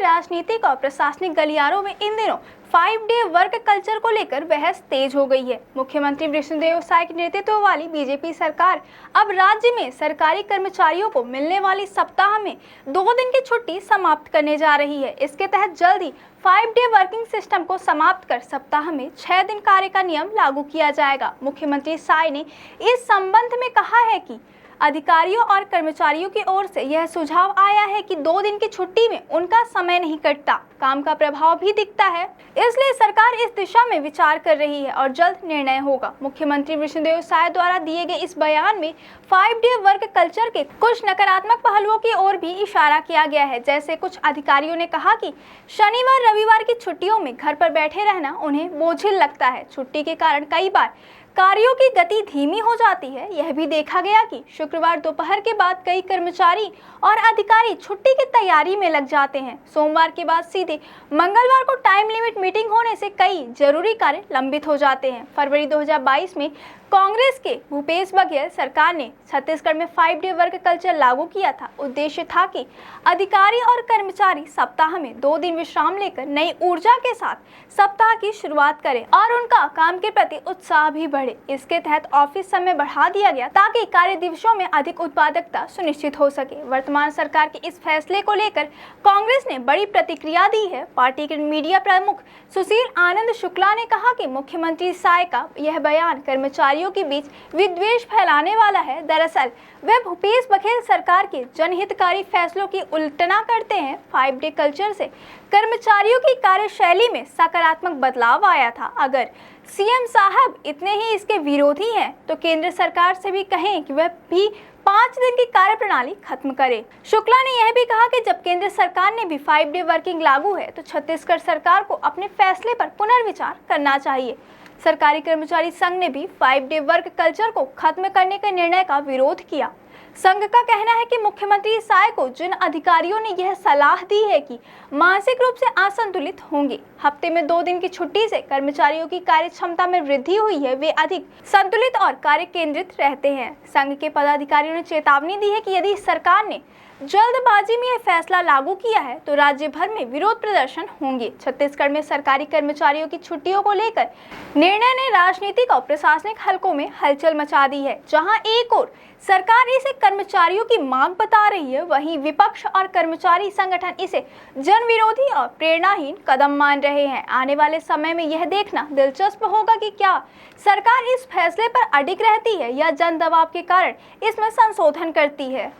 राजनीतिक और प्रशासनिक गलियारों में इन दिनों 5 डे वर्क कल्चर को लेकर बहस तेज हो गई है। मुख्यमंत्री विष्णुदेव साय के नेतृत्व वाली बीजेपी सरकार अब राज्य में सरकारी कर्मचारियों को मिलने वाली सप्ताह में 2 दिन की छुट्टी समाप्त करने जा रही है। इसके तहत जल्द ही 5 डे वर्किंग सिस्टम को समाप्त कर सप्ताह में 6 दिन कार्य का नियम लागू किया जाएगा। मुख्यमंत्री साय ने इस संबंध में कहा है कि अधिकारियों और कर्मचारियों की ओर से यह सुझाव आया है कि 2 दिन की छुट्टी में उनका समय नहीं कटता, काम का प्रभाव भी दिखता है, इसलिए सरकार इस दिशा में विचार कर रही है और जल्द निर्णय होगा। मुख्यमंत्री विष्णुदेव साय द्वारा दिए गए इस बयान में 5 डे वर्क कल्चर के कुछ नकारात्मक पहलुओं की ओर भी इशारा किया गया है। जैसे कुछ अधिकारियों ने कहा कि शनिवार रविवार की छुट्टियों में घर पर बैठे रहना उन्हें बोझिल लगता है। छुट्टी के कारण कई बार कार्यों की गति धीमी हो जाती है। यह भी देखा गया कि शुक्रवार दोपहर के बाद कई कर्मचारी और अधिकारी छुट्टी की तैयारी में लग जाते हैं। सोमवार के बाद सीधे मंगलवार को टाइम लिमिट मीटिंग होने से कई जरूरी कार्य लंबित हो जाते हैं। फरवरी 2022 में कांग्रेस के भूपेश बघेल सरकार ने छत्तीसगढ़ में 5 डे वर्क कल्चर लागू किया था। उद्देश्य था कि अधिकारी और कर्मचारी सप्ताह में 2 दिन विश्राम लेकर नई ऊर्जा के साथ सप्ताह की शुरुआत करें और उनका काम के प्रति उत्साह भी बढ़े। इसके तहत ऑफिस समय बढ़ा दिया गया ताकि कार्य दिवसों में अधिक उत्पादकता सुनिश्चित हो सके। वर्तमान सरकार के इस फैसले को लेकर कांग्रेस ने बड़ी प्रतिक्रिया दी है। पार्टी के मीडिया प्रमुख सुशील आनंद शुक्ला ने कहा कि मुख्यमंत्री साय का यह बयान कर्मचारियों के बीच विद्वेष फैलाने वाला है। दरअसल वे भूपेश बघेल सरकार के जनहितकारी फैसलों की उल्टना करते हैं। 5 डे कल्चर से कर्मचारियों की कार्यशैली में सकारात्मक बदलाव आया था। अगर सीएम साहब इतने ही इसके विरोधी हैं तो केंद्र सरकार से भी कहें कि वह भी 5 दिन की कार्य प्रणाली खत्म करे। शुक्ला ने यह भी कहा कि जब केंद्र सरकार ने भी 5 डे वर्किंग लागू है तो छत्तीसगढ़ सरकार को अपने फैसले पर पुनर्विचार करना चाहिए। सरकारी कर्मचारी संघ ने भी 5 डे वर्क कल्चर को खत्म करने के निर्णय का विरोध किया। संघ का कहना है कि मुख्यमंत्री साय को जिन अधिकारियों ने यह सलाह दी है कि मानसिक रूप से असंतुलित होंगे, हफ्ते में 2 दिन की छुट्टी से कर्मचारियों की कार्य क्षमता में वृद्धि हुई है, वे अधिक संतुलित और कार्य केंद्रित रहते हैं। संघ के पदाधिकारियों ने चेतावनी दी है कि यदि सरकार ने जल्दबाजी में यह फैसला लागू किया है तो राज्य भर में विरोध प्रदर्शन होंगे। छत्तीसगढ़ में सरकारी कर्मचारियों की छुट्टियों को लेकर निर्णय ने राजनीतिक और प्रशासनिक हलकों में हलचल मचा दी है। जहां एक ओर सरकार इसे कर्मचारियों की मांग बता रही है, वहीं विपक्ष और कर्मचारी संगठन इसे जन विरोधी और प्रेरणाहीन कदम मान रहे हैं। आने वाले समय में यह देखना दिलचस्प होगा कि क्या सरकार इस फैसले पर अडिग रहती है या जन दबाव के कारण इसमें संशोधन करती है।